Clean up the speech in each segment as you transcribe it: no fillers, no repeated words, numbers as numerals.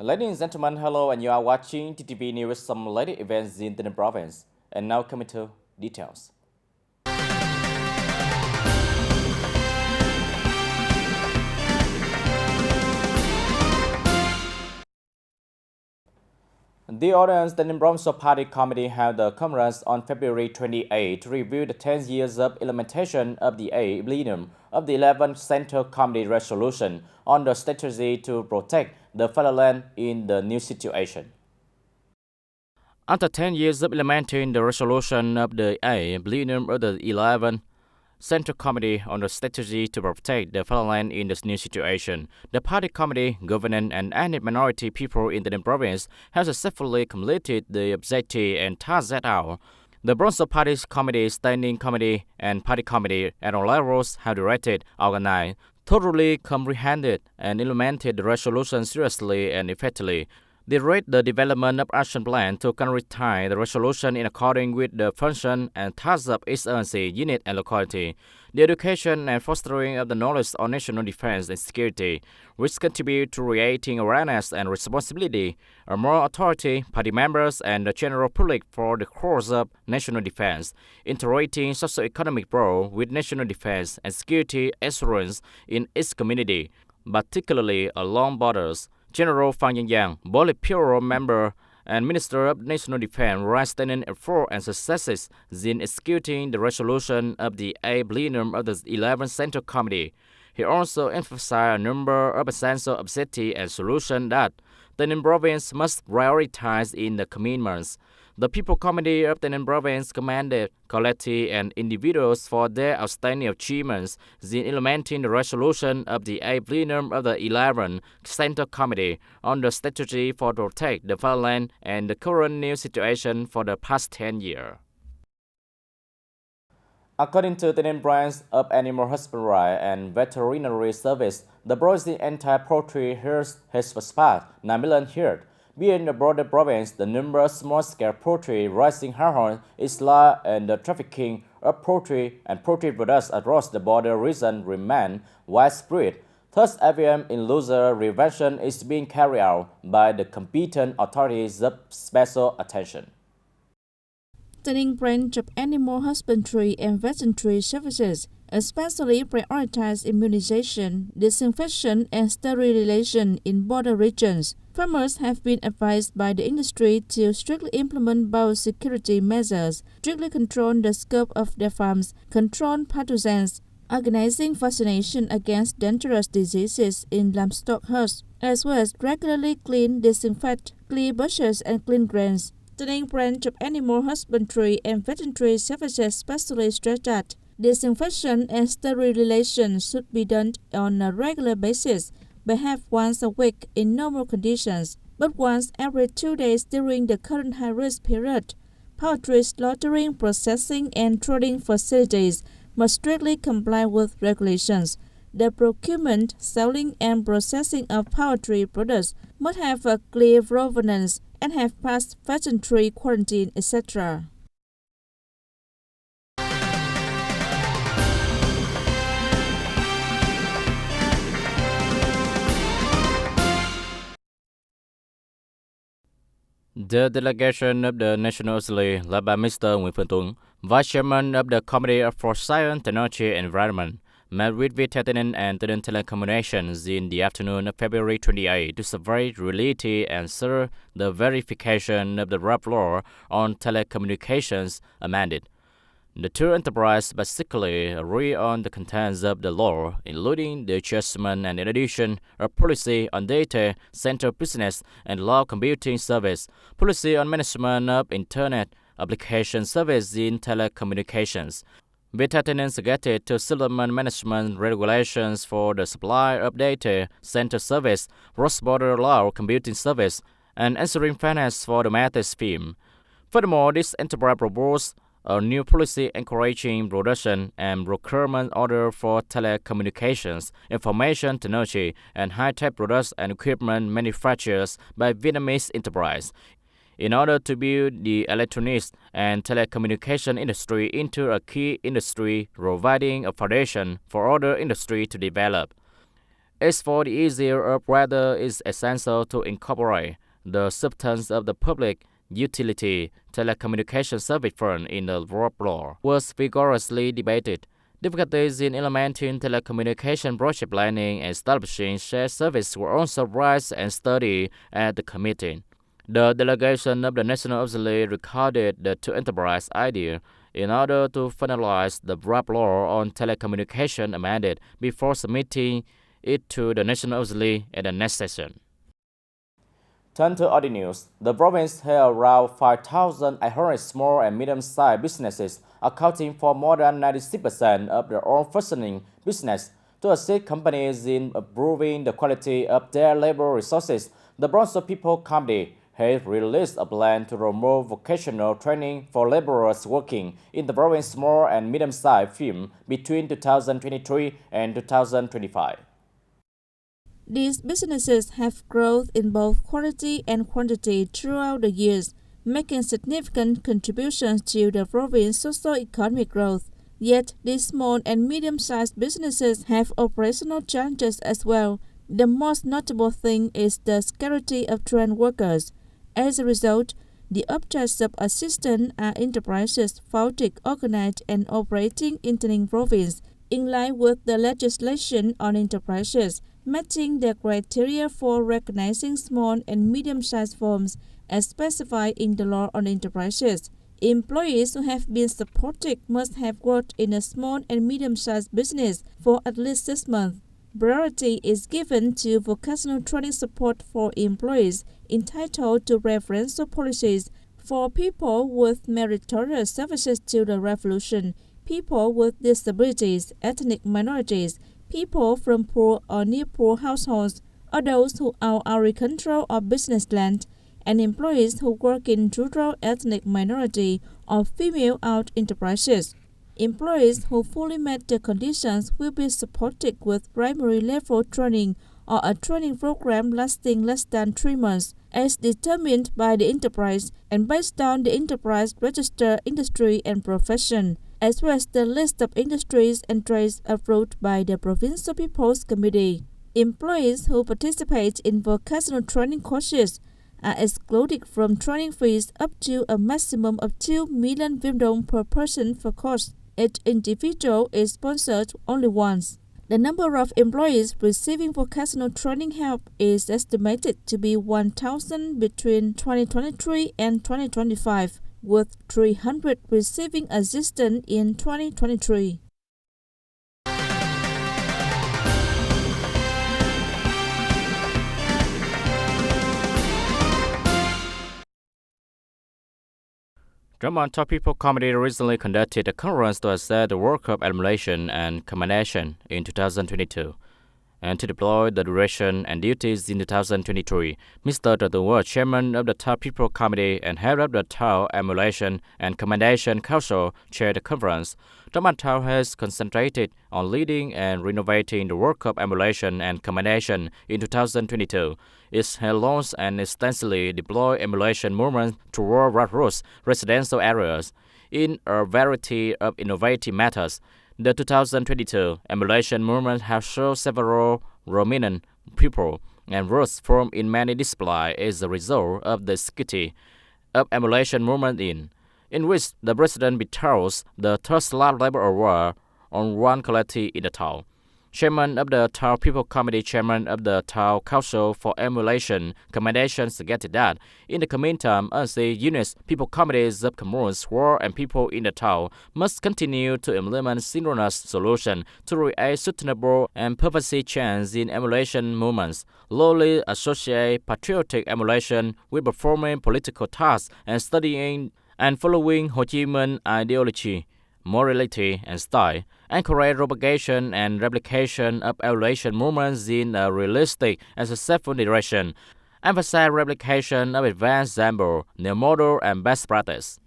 Ladies and gentlemen, hello, and you are watching TTV News, some latest events in the province. And now coming to details. The Audience TayNinhTV Provincial Party Committee held a conference on February 28 to review the 10 years of implementation of the 8th plenum of the 11th Central Committee resolution on the strategy to protect the fatherland in the new situation. After 10 years of implementing the resolution of the 8th plenum of the 11th Central Committee on the Strategy to Protect the Fatherland in this new situation, the Party Committee, Government and ethnic minority people in the province have successfully completed the objective and tasks set out. The Provincial Party's Committee, Standing Committee, and Party Committee at all levels have directed, organized, thoroughly comprehended, and implemented the resolution seriously and effectively. They rate the development of action plan to concretize the resolution in accordance with the function and tasks of each agency, unit, and locality. The education and fostering of the knowledge on national defense and security, which contribute to creating awareness and responsibility, are more authority, party members, and the general public for the course of national defense, integrating socio-economic role with national defense and security assurance in its community, particularly along borders. General Fang Yang, Politburo member and Minister of National Defense, raised effort and successes in executing the resolution of the 8th plenum of the 11th Central Committee. He also emphasized a number of essential objectives and solutions that TayNinhTV Province must prioritize in the commitments. The People Committee of TayNinhTV Province commended collective and individuals for their outstanding achievements in implementing the resolution of the 8th plenum of the 11th Central Committee on the strategy for protect the fatherland and the current new situation for the past 10 years. According to the Branch of Animal Husbandry and Veterinary Service, the province's entire poultry herd has surpassed 9 million head. Being the broader province, the number of small-scale poultry rising hard is large, and the trafficking of poultry and poultry products across the border region remain widespread. Thus, avian illusory prevention is being carried out by the competent authorities of special attention. TayNinhTV Branch of Animal Husbandry and Veterinary Services especially prioritize immunization, disinfection, and sterilization in border regions. Farmers have been advised by the industry to strictly implement biosecurity measures, strictly control the scope of their farms, control pathogens, organizing vaccination against dangerous diseases in livestock herds, as well as regularly clean, disinfect, clear bushes, and clean grains. TayNinhTV Branch of Animal Husbandry and Veterinary Services specially stressed that disinfection and sterilization should be done on a regular basis, perhaps once a week in normal conditions, but once every 2 days during the current high-risk period. Poultry slaughtering, processing, and trading facilities must strictly comply with regulations. The procurement, selling, and processing of poultry products must have a clear provenance and have passed veterinary quarantine, etc. The delegation of the National Assembly, led by Mr. Nguyễn Phương Tuấn, Vice Chairman of the Committee for Science, Technology and Environment, met with TayNinhTV and TayNinhTV Telecommunications in the afternoon of February 28 to survey reality and ensure the verification of the draft law on telecommunications amended. The two enterprises basically agree on the contents of the law, including the adjustment and addition of policy on data center business and cloud computing service, policy on management of Internet application service in telecommunications. TayNinhTV suggested to supplement management regulations for the supply of data center service, cross-border cloud computing service, and answering finance for the matter scheme. Furthermore, this enterprise proposed a new policy encouraging production and procurement order for telecommunications, information technology, and high-tech products and equipment manufacturers by Vietnamese enterprise, in order to build the electronics and telecommunication industry into a key industry, providing a foundation for other industry to develop. As for the easier of whether it's essential to incorporate the substance of the public utility telecommunication service fund in the rule law was vigorously debated. Difficulties in implementing telecommunication project planning and establishing shared service were also raised and studied at the committee. The delegation of the National Assembly recorded the two enterprise idea in order to finalize the draft law on telecommunication amended before submitting it to the National Assembly at the next session. Turn to other news. The province has around 5,800 small and medium-sized businesses, accounting for more than 96% of their own functioning business. To assist companies in improving the quality of their labor resources, the Bronzo People Committee has released a plan to remove vocational training for laborers working in the province's small and medium-sized firms between 2023 and 2025. These businesses have growth in both quality and quantity throughout the years, making significant contributions to the province's socio-economic growth. Yet, these small and medium-sized businesses have operational challenges as well. The most notable thing is the scarcity of trained workers. As a result, the objects of assistance are enterprises founded, organized, and operating in TayNinhTV province, in line with the legislation on enterprises, matching the criteria for recognizing small and medium-sized firms as specified in the law on enterprises. Employees who have been supported must have worked in a small and medium-sized business for at least 6 months. Priority is given to vocational training support for employees entitled to preferential policies for people with meritorious services to the revolution, people with disabilities, ethnic minorities, people from poor or near-poor households, or those who own agricultural or business land, and employees who work in rural ethnic minority or female-owned enterprises. Employees who fully meet the conditions will be supported with primary level training or a training program lasting less than 3 months, as determined by the enterprise and based on the enterprise register industry and profession, as well as the list of industries and trades approved by the Provincial People's Committee. Employees who participate in vocational training courses are excluded from training fees up to a maximum of 2 million Vietnam per person per course. Each individual is sponsored only once. The number of employees receiving vocational training help is estimated to be 1,000 between 2023 and 2025, with 300 receiving assistance in 2023. TayNinhTV People Committee recently conducted a conference to assess the World Cup elimination and combination in 2022 and to deploy the duration and duties in 2023. Mr. Trần, chairman of the TayNinhTV People Committee and head of the TayNinhTV Emulation and Commendation Council, chaired the conference. TayNinhTV has concentrated on leading and renovating the World Cup emulation and commendation in 2022. It has launched and extensively deployed emulation movements toward grassroots residential areas in a variety of innovative methods. The 2022 emulation movement has shown several prominent people and roots formed in many disciplines as a result of the scarcity of emulation movement in which the president bestows the third slot labor award on one quality in the town. Chairman of the TayNinhTV People Committee, Chairman of the TayNinhTV Council for Emulation Commendation suggested that in the meantime, as the units, people committees of communes, war and people in the town must continue to implement synchronous solutions to create sustainable and purposeful change in emulation movements, lowly associate patriotic emulation with performing political tasks and studying and following Ho Chi Minh ideology, morality, and style, encourage propagation and replication of emulation movements in a realistic and successful direction, emphasize replication of advanced example, new model, and best practice.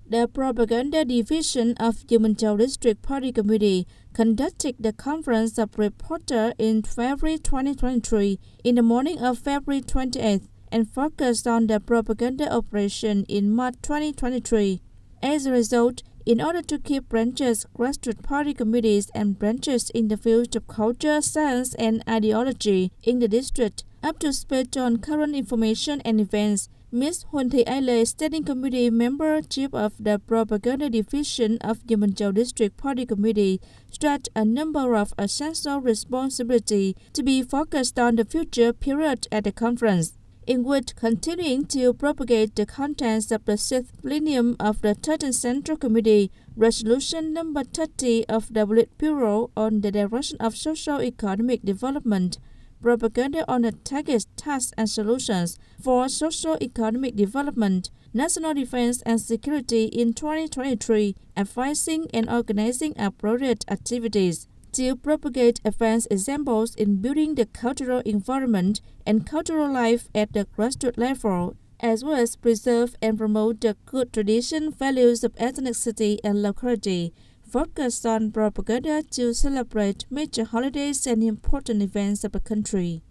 The Propaganda Division of Human Châu District Party Committee conducted the conference of reporters in February 2023. In the morning of February 28th, and focused on the propaganda operation in March 2023. As a result, in order to keep branches, grassroots party committees, and branches in the fields of culture, science, and ideology in the district up to speed on current information and events, Ms. Huân Thị Ai Lê, Standing Committee Member, Chief of the Propaganda Division of Yemen Châu District Party Committee, stressed a number of essential responsibilities to be focused on the future period at the conference, in which continuing to propagate the contents of the 6th plenum of the 13th Central Committee, Resolution number 30 of the Politburo on the direction of socio-economic development, propaganda on the targets, tasks, and solutions for socio-economic development, national defense and security in 2023, advising and organizing appropriate activities to propagate advanced examples in building the cultural environment and cultural life at the grassroots level, as well as preserve and promote the good tradition, values of ethnicity and locality, focused on propaganda to celebrate major holidays and important events of the country.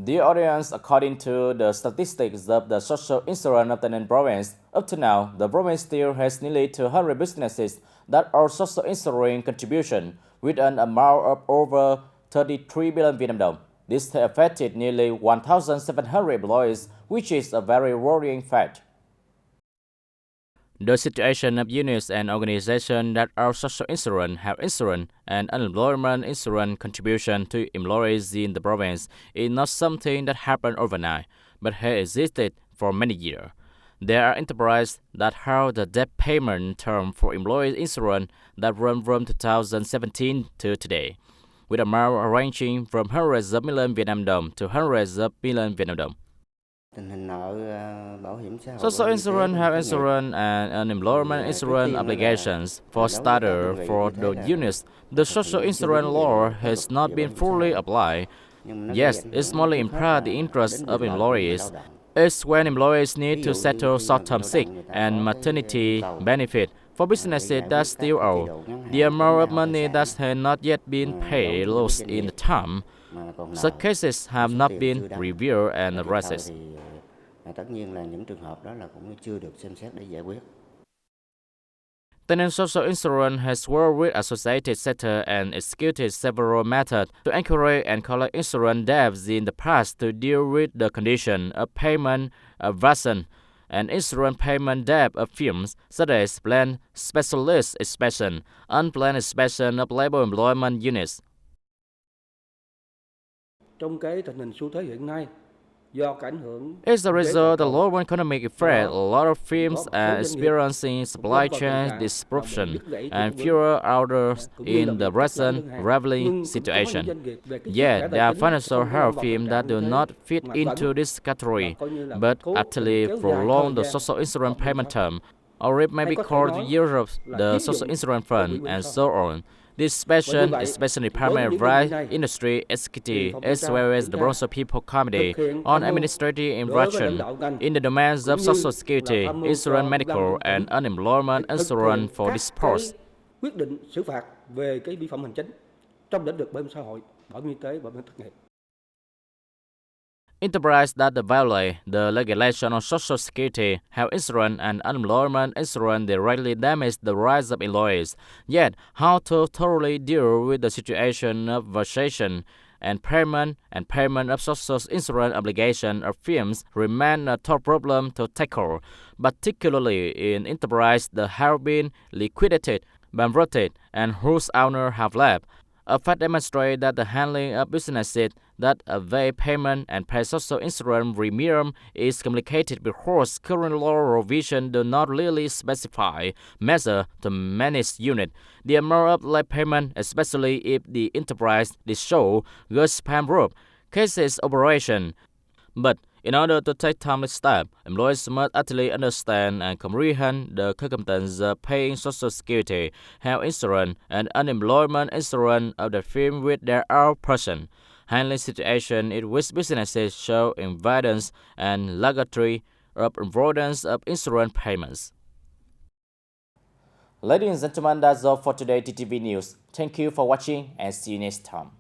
Dear audience, according to the statistics of the social insurance of TayNinh province, up to now, the province still has nearly 200 businesses that are social insurance contribution with an amount of over 33 billion Vietnam dong. This has affected nearly 1,700 employees, which is a very worrying fact. The situation of units and organizations that are social insurance, health insurance, and unemployment insurance contribution to employees in the province is not something that happened overnight, but has existed for many years. There are enterprises that have the debt payment term for employee insurance that run from 2017 to today, with amount ranging from hundreds of million Vietnam dong to hundreds of million Vietnam dong. Social insurance, health insurance, and unemployment insurance obligations. For starters, for the units, the social insurance law has not been fully applied. Yes, it's mostly impaired the interests of employees. It's when employees need to settle short-term sick and maternity benefit for businesses that still owe. The amount of money that has not yet been paid lost in the time. Such cases have not been reviewed and addressed. TayNinh Social Insurance has worked with associated sector and executed several methods to encourage and collect insurance debts in the past to deal with the condition of payment evasion and insurance payment debt of firms such as planned specialist inspection, unplanned inspection of labor employment units. As a result, the low economic effect, a lot of firms are experiencing supply chain disruption and fewer orders in the present reveling situation. Yet, there are financial health firms that do not fit into this category, but actually prolong the social insurance payment term, or it may be called the year of the social insurance fund, and so on. This special, especially primary right industry executive, as well as the Bronze People Committee on administrative infraction in the domains of social security, insurance, medical, and unemployment insurance for this purpose. Enterprises that violate the regulation on social security, health insurance, and unemployment insurance directly damage the rights of employees. Yet, how to thoroughly deal with the situation of violation and payment of social insurance obligation of firms remain a top problem to tackle, particularly in enterprises that have been liquidated, bankrupted, and whose owners have left. A fact demonstrates that the handling of businesses that evade payment and pay social insurance premium is complicated because current law revision do not really specify measures to manage unit. The amount of late payment, especially if the enterprise is show goes bankrupt, cases operation. But in order to take timely steps, employees must actually understand and comprehend the circumstances of paying social security, health insurance, and unemployment insurance of the firm with their own person. Handling situation in which businesses show evidence and laboratory of avoidance of insurance payments. Ladies and gentlemen, that's all for today TTV News. Thank you for watching and see you next time.